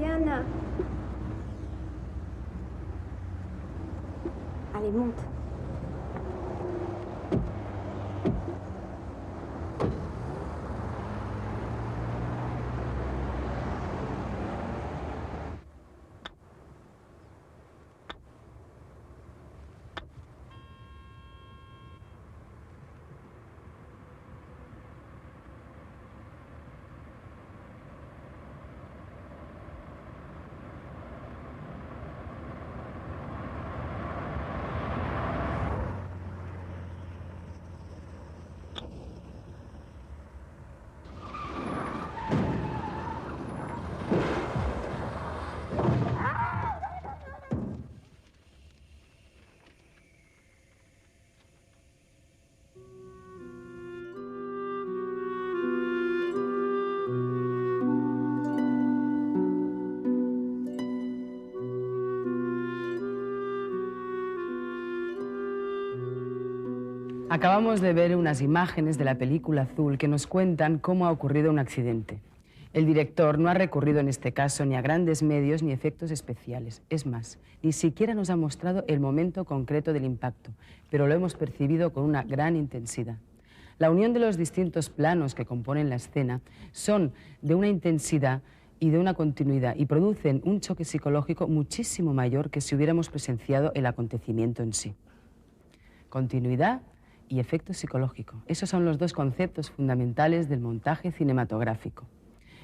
Diana. Allez, monte. Acabamos de ver unas imágenes de la película Azul que nos cuentan cómo ha ocurrido un accidente. El director no ha recurrido en este caso ni a grandes medios ni efectos especiales. Es más, ni siquiera nos ha mostrado el momento concreto del impacto, pero lo hemos percibido con una gran intensidad. La unión de los distintos planos que componen la escena son de una intensidad y de una continuidad y producen un choque psicológico muchísimo mayor que si hubiéramos presenciado el acontecimiento en sí. Continuidad y efecto psicológico. Esos son los dos conceptos fundamentales del montaje cinematográfico.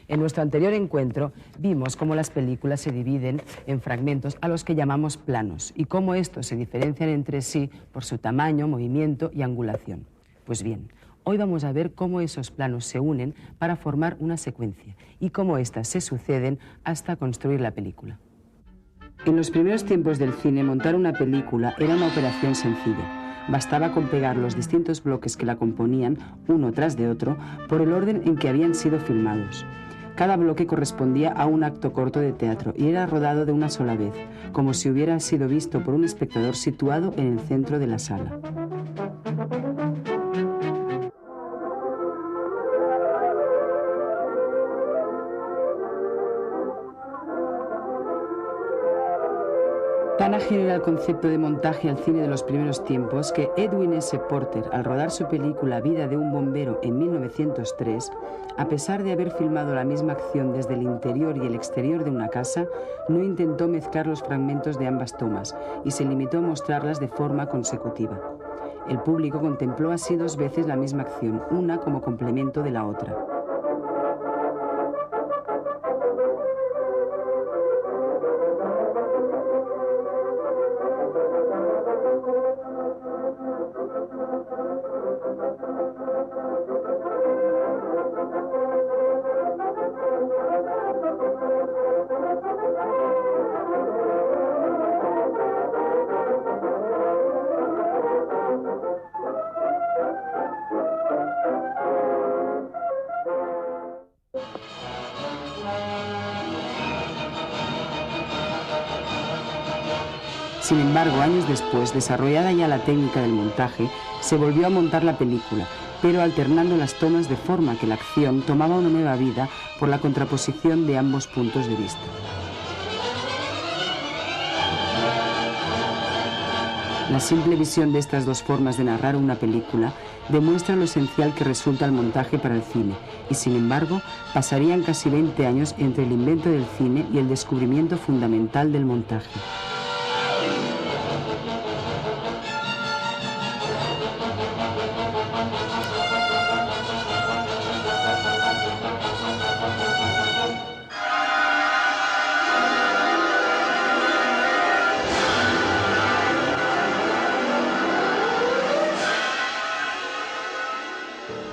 En nuestro anterior encuentro vimos cómo las películas se dividen en fragmentos a los que llamamos planos y cómo estos se diferencian entre sí por su tamaño, movimiento y angulación. Pues bien, hoy vamos a ver cómo esos planos se unen para formar una secuencia y cómo éstas se suceden hasta construir la película. En los primeros tiempos del cine, montar una película era una operación sencilla. Bastaba con pegar los distintos bloques que la componían, uno tras de otro, por el orden en que habían sido filmados. Cada bloque correspondía a un acto corto de teatro y era rodado de una sola vez, como si hubiera sido visto por un espectador situado en el centro de la sala. Tan ajeno era el concepto de montaje al cine de los primeros tiempos que Edwin S. Porter, al rodar su película Vida de un bombero en 1903, a pesar de haber filmado la misma acción desde el interior y el exterior de una casa, no intentó mezclar los fragmentos de ambas tomas y se limitó a mostrarlas de forma consecutiva. El público contempló así dos veces la misma acción, una como complemento de la otra. Sin embargo, años después, desarrollada ya la técnica del montaje, se volvió a montar la película, pero alternando las tomas de forma que la acción tomaba una nueva vida por la contraposición de ambos puntos de vista. La simple visión de estas dos formas de narrar una película demuestra lo esencial que resulta el montaje para el cine, y sin embargo pasarían casi 20 años entre el invento del cine y el descubrimiento fundamental del montaje.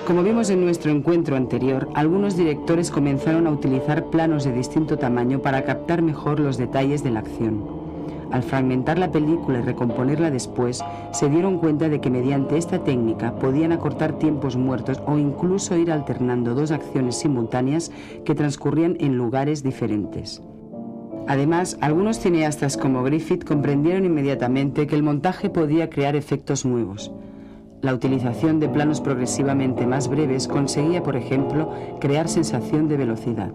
Como vimos en nuestro encuentro anterior, algunos directores comenzaron a utilizar planos de distinto tamaño para captar mejor los detalles de la acción. Al fragmentar la película y recomponerla después, se dieron cuenta de que mediante esta técnica podían acortar tiempos muertos o incluso ir alternando dos acciones simultáneas que transcurrían en lugares diferentes. Además, algunos cineastas como Griffith comprendieron inmediatamente que el montaje podía crear efectos nuevos. La utilización de planos progresivamente más breves conseguía, por ejemplo, crear sensación de velocidad.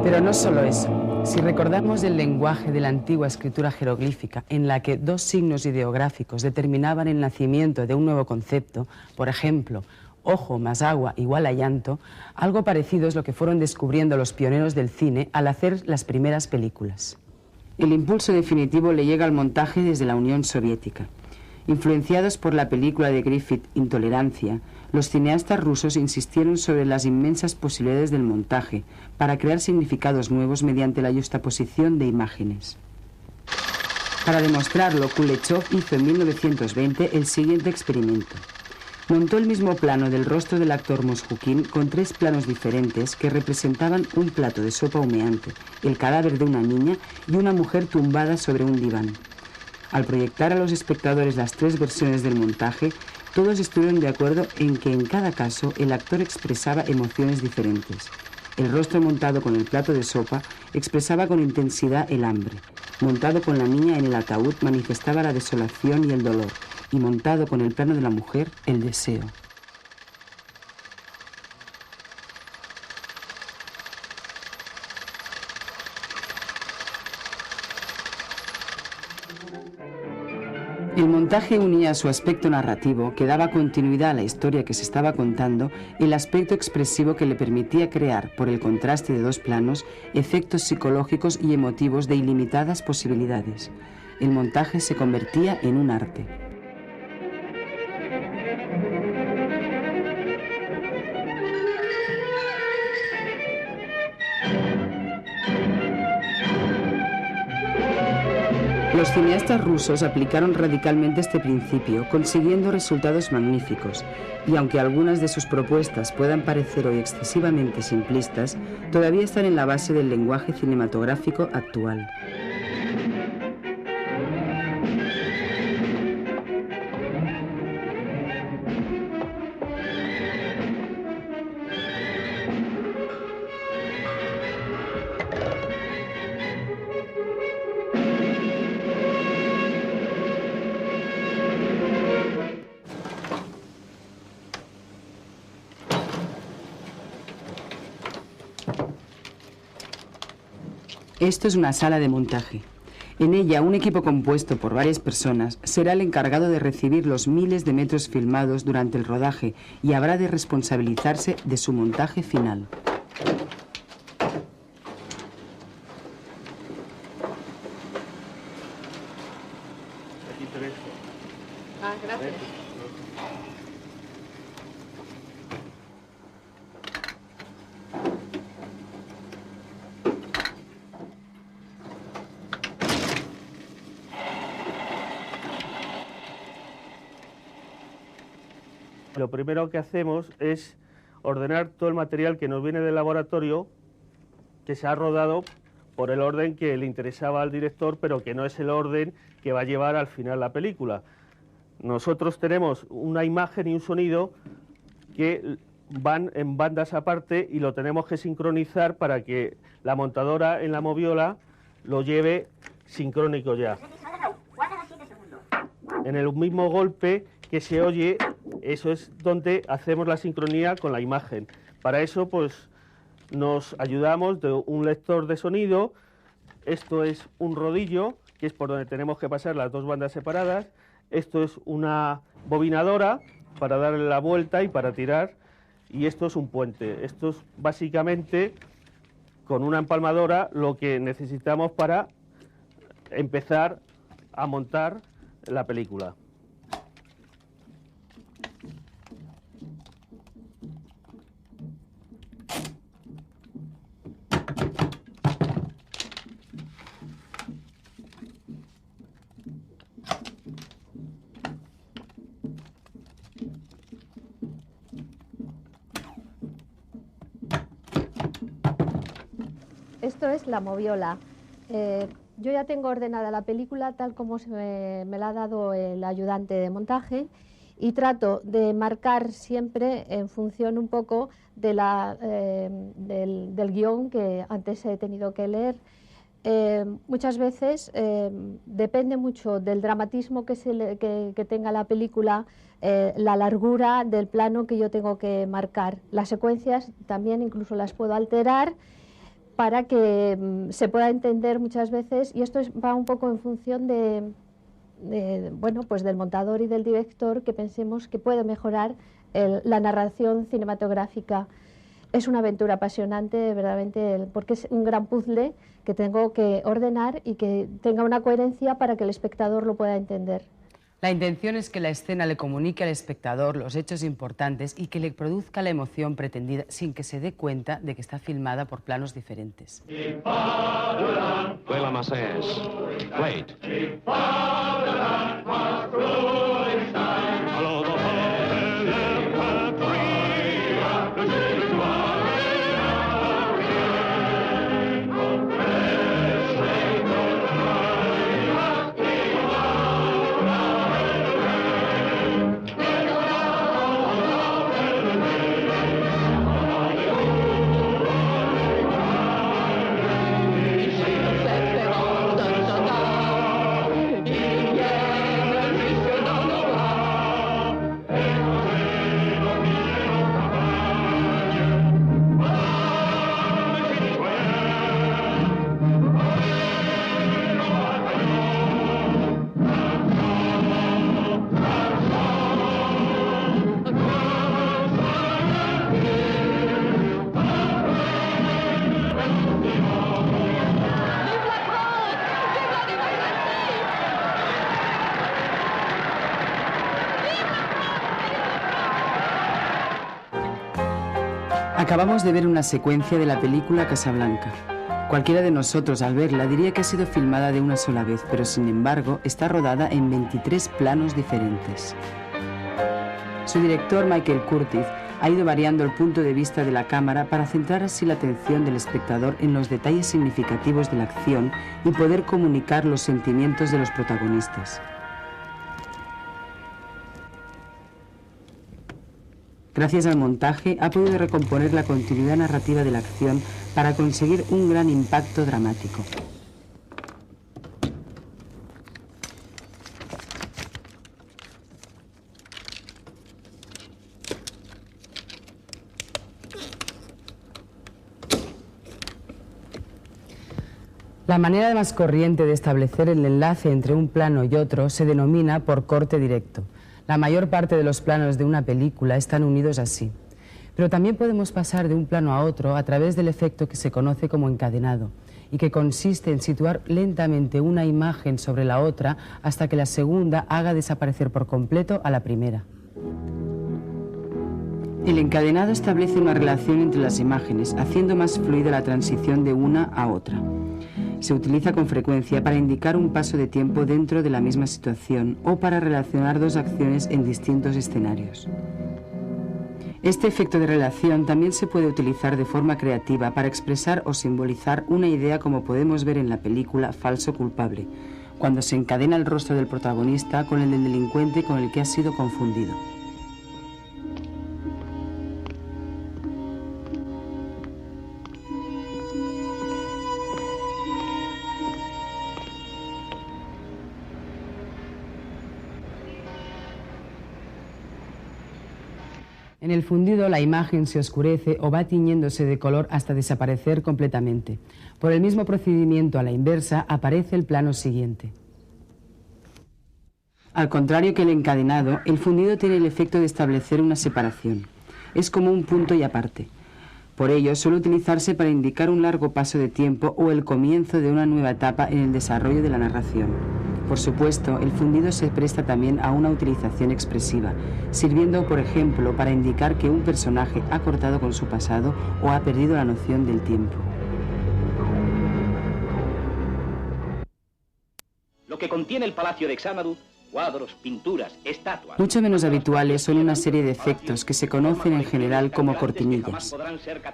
Pero no solo eso. Si recordamos el lenguaje de la antigua escritura jeroglífica, en la que dos signos ideográficos determinaban el nacimiento de un nuevo concepto, por ejemplo, ojo más agua igual a llanto, algo parecido es lo que fueron descubriendo los pioneros del cine al hacer las primeras películas. El impulso definitivo le llega al montaje desde la Unión Soviética. Influenciados por la película de Griffith, Intolerancia, los cineastas rusos insistieron sobre las inmensas posibilidades del montaje para crear significados nuevos mediante la yuxtaposición de imágenes. Para demostrarlo, Kuleshov hizo en 1920 el siguiente experimento. Montó el mismo plano del rostro del actor Mosjukin con tres planos diferentes que representaban un plato de sopa humeante, el cadáver de una niña y una mujer tumbada sobre un diván. Al proyectar a los espectadores las tres versiones del montaje, todos estuvieron de acuerdo en que en cada caso el actor expresaba emociones diferentes. El rostro montado con el plato de sopa expresaba con intensidad el hambre. Montado con la niña en el ataúd manifestaba la desolación y el dolor. Y montado con el plano de la mujer, el deseo. El montaje unía a su aspecto narrativo, que daba continuidad a la historia que se estaba contando, el aspecto expresivo que le permitía crear, por el contraste de dos planos, efectos psicológicos y emotivos de ilimitadas posibilidades. El montaje se convertía en un arte. Los cineastas rusos aplicaron radicalmente este principio, consiguiendo resultados magníficos, y aunque algunas de sus propuestas puedan parecer hoy excesivamente simplistas, todavía están en la base del lenguaje cinematográfico actual. Esto es una sala de montaje. En ella, un equipo compuesto por varias personas será el encargado de recibir los miles de metros filmados durante el rodaje y habrá de responsabilizarse de su montaje final. Gracias. Lo primero que hacemos es ordenar todo el material que nos viene del laboratorio, que se ha rodado por el orden que le interesaba al director, pero que no es el orden que va a llevar al final la película. Nosotros tenemos una imagen y un sonido que van en bandas aparte y lo tenemos que sincronizar para que la montadora en la moviola lo lleve sincrónico ya. En el mismo golpe que se oye, eso es donde hacemos la sincronía con la imagen. Para eso, pues, nos ayudamos de un lector de sonido. Esto es un rodillo, que es por donde tenemos que pasar las dos bandas separadas. Esto es una bobinadora para darle la vuelta y para tirar. Y esto es un puente. Esto es básicamente, con una empalmadora, lo que necesitamos para empezar a montar la película. Esto es la moviola. Yo ya tengo ordenada la película tal como me la ha dado el ayudante de montaje y trato de marcar siempre en función un poco de del guión que antes he tenido que leer. Muchas veces depende mucho del dramatismo que tenga la película, la largura del plano que yo tengo que marcar. Las secuencias también incluso las puedo alterar para que se pueda entender muchas veces, y esto va un poco en función bueno, pues del montador y del director, que pensemos que puede mejorar la narración cinematográfica. Es una aventura apasionante, verdaderamente, porque es un gran puzzle que tengo que ordenar y que tenga una coherencia para que el espectador lo pueda entender. La intención es que la escena le comunique al espectador los hechos importantes y que le produzca la emoción pretendida sin que se dé cuenta de que está filmada por planos diferentes. Lela Massés. Plate. Acabamos de ver una secuencia de la película Casablanca. Cualquiera de nosotros al verla diría que ha sido filmada de una sola vez, pero sin embargo está rodada en 23 planos diferentes. Su director, Michael Curtiz, ha ido variando el punto de vista de la cámara para centrar así la atención del espectador en los detalles significativos de la acción y poder comunicar los sentimientos de los protagonistas. Gracias al montaje, ha podido recomponer la continuidad narrativa de la acción para conseguir un gran impacto dramático. La manera más corriente de establecer el enlace entre un plano y otro se denomina por corte directo. La mayor parte de los planos de una película están unidos así. Pero también podemos pasar de un plano a otro a través del efecto que se conoce como encadenado y que consiste en situar lentamente una imagen sobre la otra hasta que la segunda haga desaparecer por completo a la primera. El encadenado establece una relación entre las imágenes, haciendo más fluida la transición de una a otra. Se utiliza con frecuencia para indicar un paso de tiempo dentro de la misma situación o para relacionar dos acciones en distintos escenarios. Este efecto de relación también se puede utilizar de forma creativa para expresar o simbolizar una idea, como podemos ver en la película Falso culpable, cuando se encadena el rostro del protagonista con el del delincuente con el que ha sido confundido. En el fundido la imagen se oscurece o va tiñéndose de color hasta desaparecer completamente. Por el mismo procedimiento a la inversa aparece el plano siguiente. Al contrario que el encadenado, el fundido tiene el efecto de establecer una separación. Es como un punto y aparte. Por ello, suele utilizarse para indicar un largo paso de tiempo o el comienzo de una nueva etapa en el desarrollo de la narración. Por supuesto, el fundido se presta también a una utilización expresiva, sirviendo, por ejemplo, para indicar que un personaje ha cortado con su pasado o ha perdido la noción del tiempo. Lo que contiene el Palacio de Xanadu, cuadros, pinturas, estatuas... Mucho menos habituales son una serie de efectos que se conocen en general como cortinillas.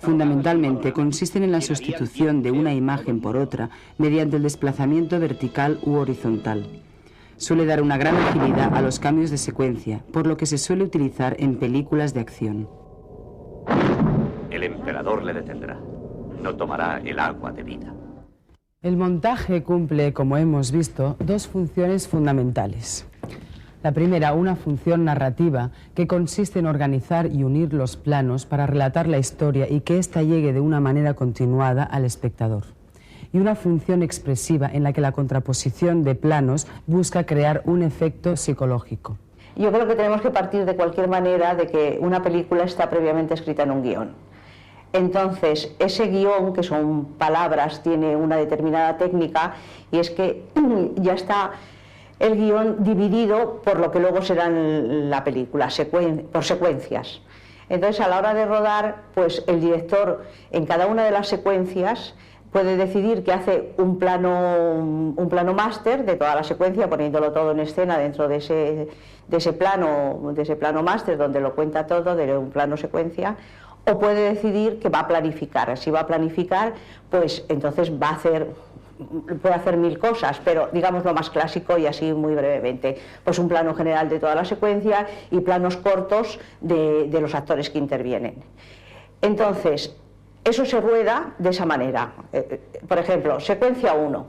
Fundamentalmente consisten en la sustitución de una imagen por otra mediante el desplazamiento vertical u horizontal. Suele dar una gran agilidad a los cambios de secuencia, por lo que se suele utilizar en películas de acción. El emperador le detendrá. No tomará el agua de vida. El montaje cumple, como hemos visto, dos funciones fundamentales. La primera, una función narrativa que consiste en organizar y unir los planos para relatar la historia y que ésta llegue de una manera continuada al espectador. Y una función expresiva en la que la contraposición de planos busca crear un efecto psicológico. Yo creo que tenemos que partir de cualquier manera de que una película está previamente escrita en un guión. Entonces, ese guión, que son palabras, tiene una determinada técnica, y es que ya está el guión dividido por lo que luego será la película, por secuencias. Entonces, a la hora de rodar, pues el director en cada una de las secuencias puede decidir que hace un plano máster de toda la secuencia, poniéndolo todo en escena dentro de ese plano máster, donde lo cuenta todo, de un plano secuencia. O puede decidir que va a planificar. Si va a planificar, pues entonces puede hacer mil cosas, pero digamos lo más clásico y así muy brevemente. Pues un plano general de toda la secuencia y planos cortos de los actores que intervienen. Entonces, eso se rueda de esa manera. Por ejemplo, secuencia 1,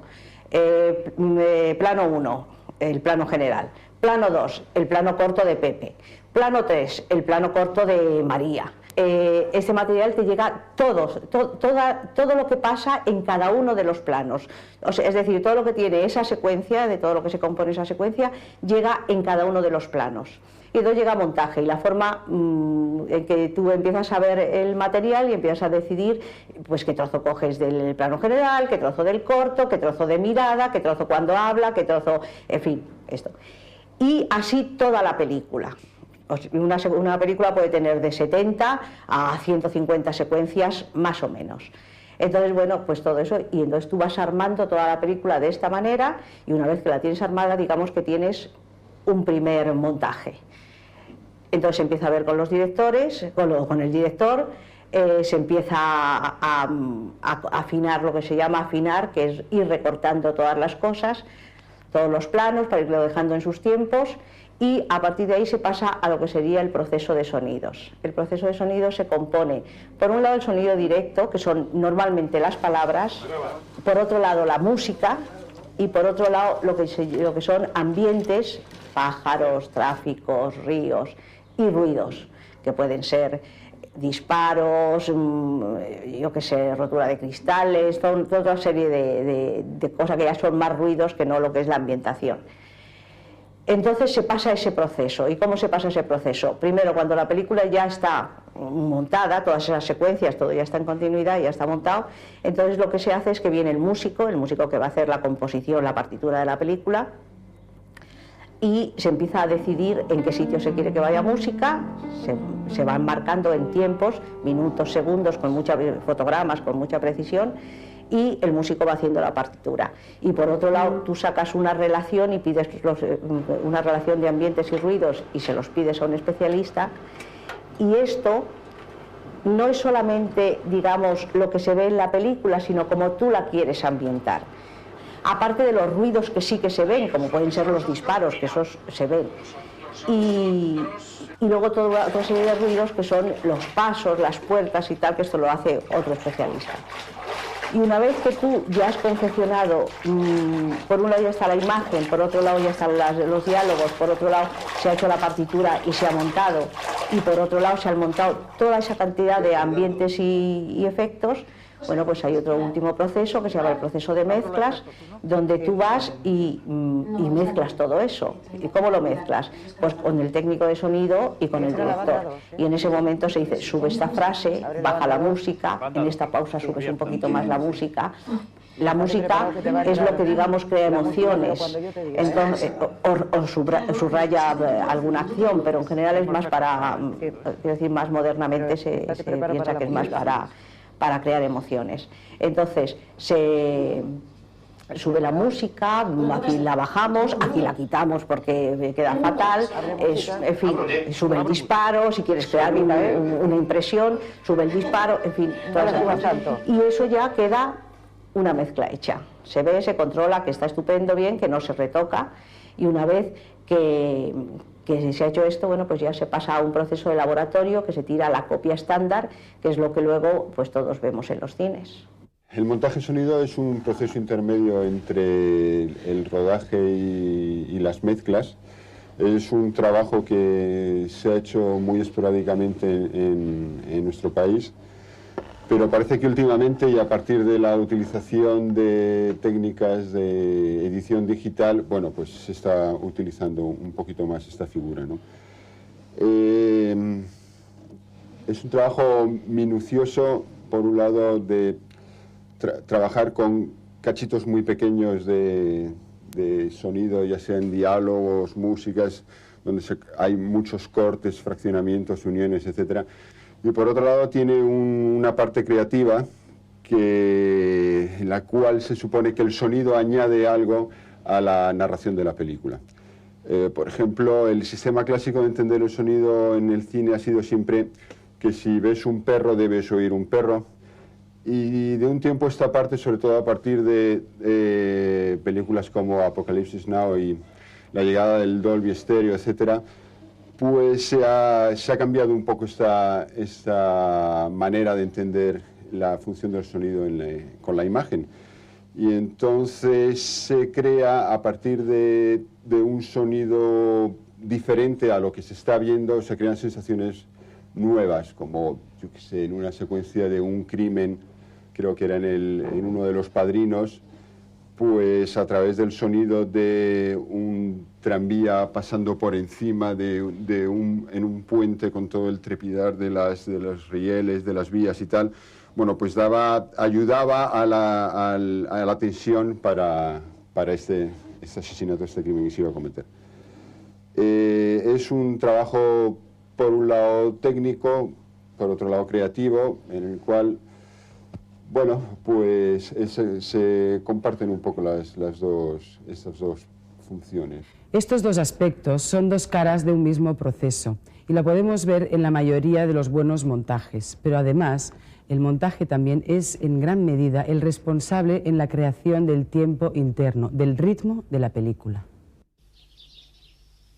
plano 1, el plano general. Plano 2, el plano corto de Pepe. Plano 3, el plano corto de María. Este material te llega todo lo que pasa en cada uno de los planos. O sea, es decir, todo lo que tiene esa secuencia, de todo lo que se compone esa secuencia, llega en cada uno de los planos. Y entonces llega montaje y la forma en que tú empiezas a ver el material y empiezas a decidir pues qué trozo coges del plano general, qué trozo del corto, qué trozo de mirada, qué trozo cuando habla, qué trozo... en fin, esto. Y así toda la película. Una película puede tener de 70 a 150 secuencias más o menos. Entonces, bueno, pues todo eso, y entonces tú vas armando toda la película de esta manera, y una vez que la tienes armada, digamos que tienes un primer montaje. Entonces se empieza a ver con los directores, con el director, se empieza a afinar, lo que se llama afinar, que es ir recortando todas las cosas, todos los planos, para irlo dejando en sus tiempos. Y a partir de ahí se pasa a lo que sería el proceso de sonidos. El proceso de sonidos se compone, por un lado, el sonido directo, que son normalmente las palabras, por otro lado la música, y por otro lado lo que son ambientes, pájaros, tráficos, ríos y ruidos, que pueden ser disparos, yo qué sé, rotura de cristales, toda otra serie de cosas que ya son más ruidos que no lo que es la ambientación. Entonces se pasa ese proceso. ¿Y cómo se pasa ese proceso? Primero, cuando la película ya está montada, todas esas secuencias, todo ya está en continuidad, ya está montado, entonces lo que se hace es que viene el músico que va a hacer la composición, la partitura de la película, y se empieza a decidir en qué sitio se quiere que vaya música, se van marcando en tiempos, minutos, segundos, con muchos fotogramas, con mucha precisión, y el músico va haciendo la partitura. Y por otro lado, tú sacas una relación y pides una relación de ambientes y ruidos y se los pides a un especialista, y esto no es solamente, digamos, lo que se ve en la película, sino como tú la quieres ambientar. Aparte de los ruidos que sí que se ven, como pueden ser los disparos, que esos se ven, y luego toda otra serie de ruidos que son los pasos, las puertas y tal, que esto lo hace otro especialista. Y una vez que tú ya has confeccionado, por un lado ya está la imagen, por otro lado ya están los diálogos, por otro lado se ha hecho la partitura y se ha montado, y por otro lado se han montado toda esa cantidad de ambientes y efectos, bueno, pues hay otro último proceso que se llama el proceso de mezclas, donde tú vas y mezclas todo eso. ¿Y cómo lo mezclas? Pues con el técnico de sonido y con el director. Y en ese momento se dice, sube esta frase, baja la música, en esta pausa subes un poquito más la música. La música es lo que, digamos, crea emociones, entonces, o subraya alguna acción, pero en general es más para, quiero decir, más modernamente se piensa que es más para crear emociones. Entonces, se sube la música, aquí la bajamos, aquí la quitamos porque queda fatal, en fin, sube el disparo, si quieres crear una impresión, sube el disparo, en fin, todas esas cosas. Y eso ya queda una mezcla hecha. Se ve, se controla, que está estupendo, bien, que no se retoca, y una vez que se ha hecho esto, bueno, pues ya se pasa a un proceso de laboratorio que se tira a la copia estándar, que es lo que luego pues todos vemos en los cines. El montaje sonido es un proceso intermedio entre el rodaje y las mezclas. Es un trabajo que se ha hecho muy esporádicamente en nuestro país, pero parece que últimamente, y a partir de la utilización de técnicas de edición digital, bueno, pues se está utilizando un poquito más esta figura, ¿no? Es un trabajo minucioso, por un lado, de trabajar con cachitos muy pequeños de sonido, ya sean diálogos, músicas, donde hay muchos cortes, fraccionamientos, uniones, etcétera. Y por otro lado tiene una parte creativa en la cual se supone que el sonido añade algo a la narración de la película. Por ejemplo, el sistema clásico de entender el sonido en el cine ha sido siempre que si ves un perro debes oír un perro. Y de un tiempo a esta parte, sobre todo a partir de películas como Apocalipsis Now y la llegada del Dolby Stereo, etcétera, pues se ha cambiado un poco esta manera de entender la función del sonido con la imagen. Y entonces se crea, a partir de un sonido diferente a lo que se está viendo, se crean sensaciones nuevas, como, yo qué sé, en una secuencia de un crimen, creo que era en uno de Los Padrinos, pues a través del sonido de un tranvía pasando por encima en un puente con todo el trepidar de los rieles, de las vías y tal, bueno, pues ayudaba a la tensión para este asesinato, este crimen que se iba a cometer. Es un trabajo, por un lado técnico, por otro lado creativo, en el cual, bueno, pues se comparten un poco estas dos funciones. Estos dos aspectos son dos caras de un mismo proceso y la podemos ver en la mayoría de los buenos montajes, pero además el montaje también es en gran medida el responsable en la creación del tiempo interno, del ritmo de la película.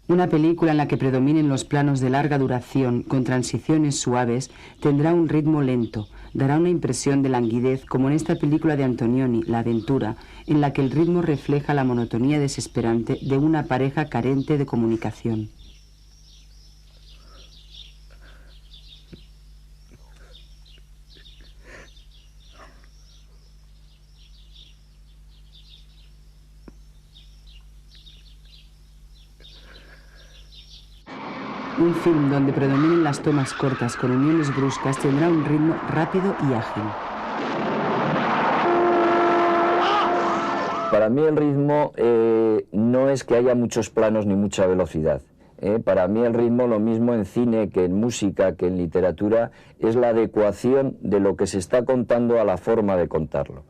Una película en la que predominen los planos de larga duración con transiciones suaves tendrá un ritmo lento, dará una impresión de languidez, como en esta película de Antonioni, La aventura, en la que el ritmo refleja la monotonía desesperante de una pareja carente de comunicación. Un film donde predominen las tomas cortas con uniones bruscas tendrá un ritmo rápido y ágil. Para mí el ritmo no es que haya muchos planos ni mucha velocidad. Para mí el ritmo, lo mismo en cine que en música, que en literatura, es la adecuación de lo que se está contando a la forma de contarlo.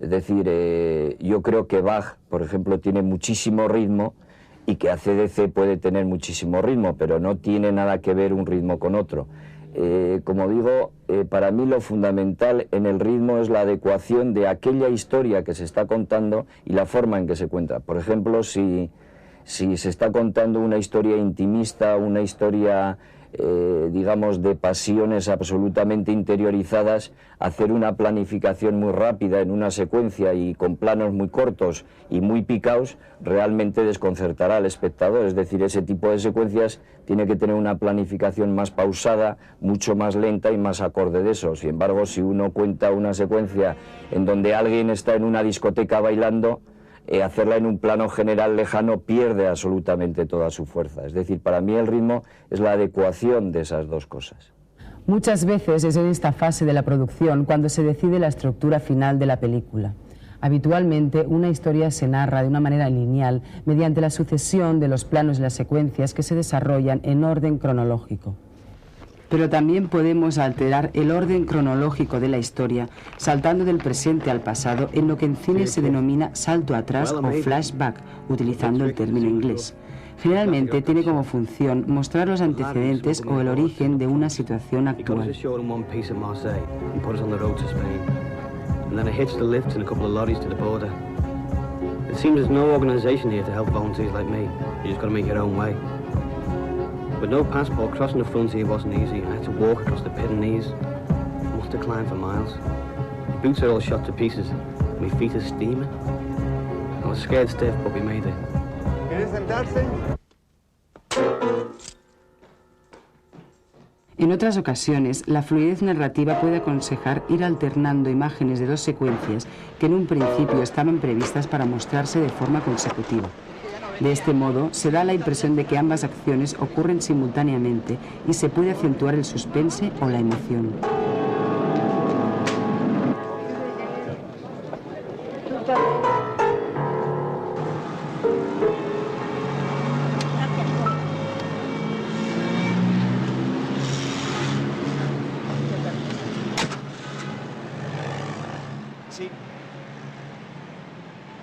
Es decir, yo creo que Bach, por ejemplo, tiene muchísimo ritmo, y que AC/DC puede tener muchísimo ritmo, pero no tiene nada que ver un ritmo con otro. Como digo, para mí lo fundamental en el ritmo es la adecuación de aquella historia que se está contando y la forma en que se cuenta. Por ejemplo, si se está contando una historia intimista, una historia digamos, de pasiones absolutamente interiorizadas, hacer una planificación muy rápida en una secuencia y con planos muy cortos y muy picados, realmente desconcertará al espectador. Es decir, ese tipo de secuencias tiene que tener una planificación más pausada, mucho más lenta y más acorde de eso. Sin embargo, si uno cuenta una secuencia en donde alguien está en una discoteca bailando, hacerla en un plano general lejano pierde absolutamente toda su fuerza. Es decir, para mí el ritmo es la adecuación de esas dos cosas. Muchas veces es en esta fase de la producción cuando se decide la estructura final de la película. Habitualmente una historia se narra de una manera lineal mediante la sucesión de los planos y las secuencias que se desarrollan en orden cronológico. Pero también podemos alterar el orden cronológico de la historia saltando del presente al pasado en lo que en cine se denomina salto atrás o flashback, utilizando el término inglés. Generalmente tiene como función mostrar los antecedentes o el origen de una situación actual. With no passport, crossing the frontier wasn't easy. I had to walk across the Pyrenees, must have climbed for miles. My boots are all shot to pieces, my feet are steaming. I was scared stiff, but we made it. ¿Quieres sentarse? En otras ocasiones, la fluidez narrativa puede aconsejar ir alternando imágenes de dos secuencias que en un principio estaban previstas para mostrarse de forma consecutiva. De este modo, se da la impresión de que ambas acciones ocurren simultáneamente y se puede acentuar el suspense o la emoción.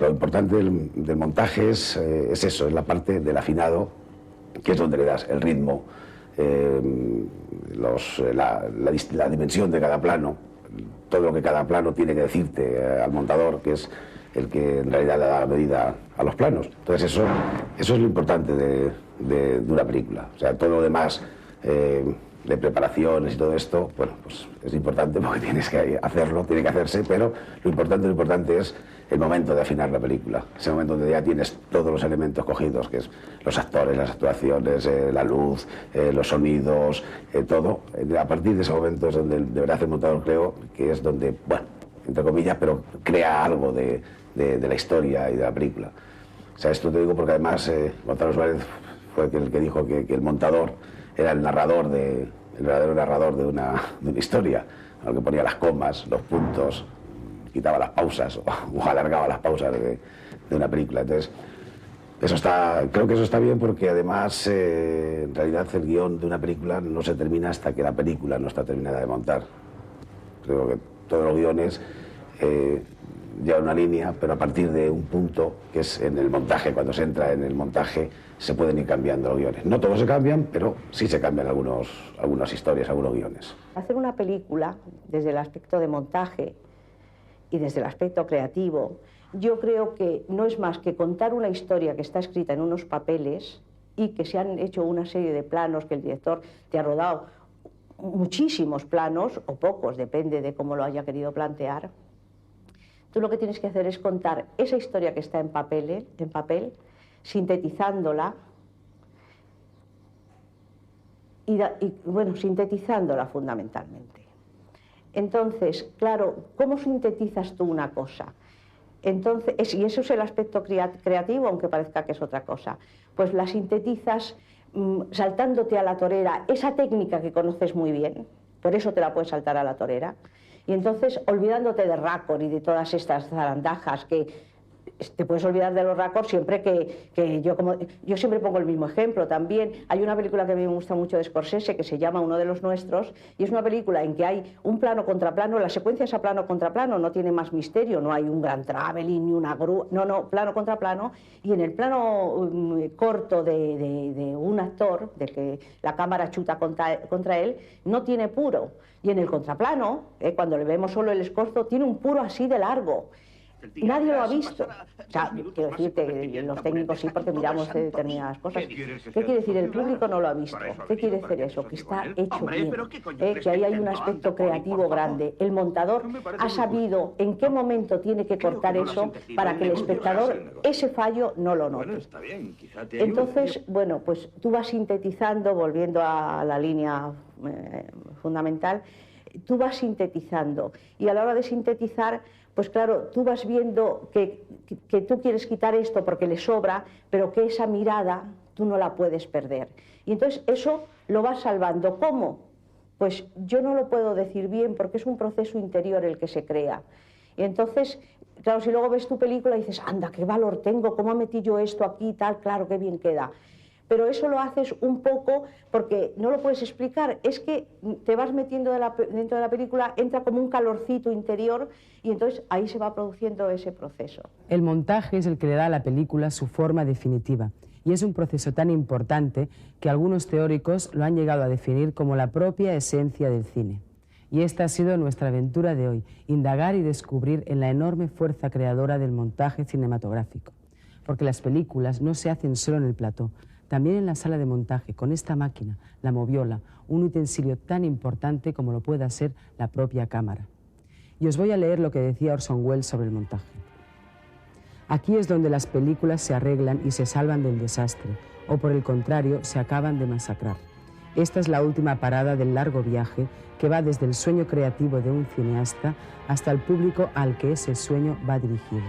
Lo importante del montaje es eso, es la parte del afinado, que es donde le das el ritmo, la dimensión de cada plano, todo lo que cada plano tiene que decirte al montador, que es el que en realidad le da la medida a los planos. Entonces eso es lo importante de una película. O sea, todo lo demás de preparaciones y todo esto, bueno, pues es importante porque tienes que hacerlo, tiene que hacerse, pero lo importante es el momento de afinar la película, ese momento donde ya tienes todos los elementos cogidos, que es los actores, las actuaciones, la luz, los sonidos, todo. A partir de ese momento es donde de verdad el montador, creo que es donde, bueno, entre comillas, pero crea algo de la historia y de la película. O sea, esto te digo porque además Gonzalo Suárez fue el que dijo que el montador era el verdadero narrador de una historia, al que ponía las comas, los puntos, quitaba las pausas o alargaba las pausas de una película. Entonces, creo que eso está bien porque además en realidad el guión de una película no se termina hasta que la película no está terminada de montar. Creo que todos los guiones llevan una línea, pero a partir de un punto, que es en el montaje, cuando se entra en el montaje, se pueden ir cambiando los guiones. No todos se cambian, pero sí se cambian algunas historias, algunos guiones. Hacer una película desde el aspecto de montaje y desde el aspecto creativo, yo creo que no es más que contar una historia que está escrita en unos papeles y que se han hecho una serie de planos que el director te ha rodado, muchísimos planos o pocos, depende de cómo lo haya querido plantear. Tú lo que tienes que hacer es contar esa historia que está en papel, sintetizándola sintetizándola fundamentalmente. Entonces, claro, ¿cómo sintetizas tú una cosa? Entonces, y eso es el aspecto creativo, aunque parezca que es otra cosa. Pues la sintetizas saltándote a la torera, esa técnica que conoces muy bien, por eso te la puedes saltar a la torera, y entonces olvidándote de Raccord y de todas estas zarandajas que te puedes olvidar de los Raccord siempre que yo siempre pongo el mismo ejemplo también. Hay una película que a mí me gusta mucho de Scorsese que se llama Uno de los nuestros, y es una película en que hay un plano contra plano, la secuencia es a plano contra plano, no tiene más misterio, no hay un gran traveling ni una grúa, no, plano contra plano, y en el plano corto de un actor, de que la cámara chuta contra él, no tiene puro, y en el contraplano, cuando le vemos solo el escorzo, tiene un puro así de largo. Nadie lo ha visto. O sea, quiero decirte, los técnicos sí, porque miramos determinadas cosas. ¿Qué quiere decir? El público no lo ha visto. ¿Qué quiere decir eso? Que está hecho bien, que ahí hay un aspecto creativo grande. El montador ha sabido en qué momento tiene que cortar eso para que el espectador ese fallo no lo note. Entonces, bueno, pues tú vas sintetizando, volviendo a la línea fundamental, tú vas sintetizando, y a la hora de sintetizar, pues claro, tú vas viendo que tú quieres quitar esto porque le sobra, pero que esa mirada tú no la puedes perder. Y entonces eso lo vas salvando. ¿Cómo? Pues yo no lo puedo decir bien porque es un proceso interior el que se crea. Y entonces, claro, si luego ves tu película y dices, anda, qué valor tengo, cómo metí yo esto aquí y tal, claro, qué bien queda. Pero eso lo haces un poco porque no lo puedes explicar, es que te vas metiendo dentro de la película, entra como un calorcito interior y entonces ahí se va produciendo ese proceso. El montaje es el que le da a la película su forma definitiva y es un proceso tan importante que algunos teóricos lo han llegado a definir como la propia esencia del cine. Y esta ha sido nuestra aventura de hoy, indagar y descubrir en la enorme fuerza creadora del montaje cinematográfico. Porque las películas no se hacen solo en el plató, también en la sala de montaje, con esta máquina, la moviola, un utensilio tan importante como lo pueda ser la propia cámara. Y os voy a leer lo que decía Orson Welles sobre el montaje. Aquí es donde las películas se arreglan y se salvan del desastre, o por el contrario, se acaban de masacrar. Esta es la última parada del largo viaje que va desde el sueño creativo de un cineasta hasta el público al que ese sueño va dirigido.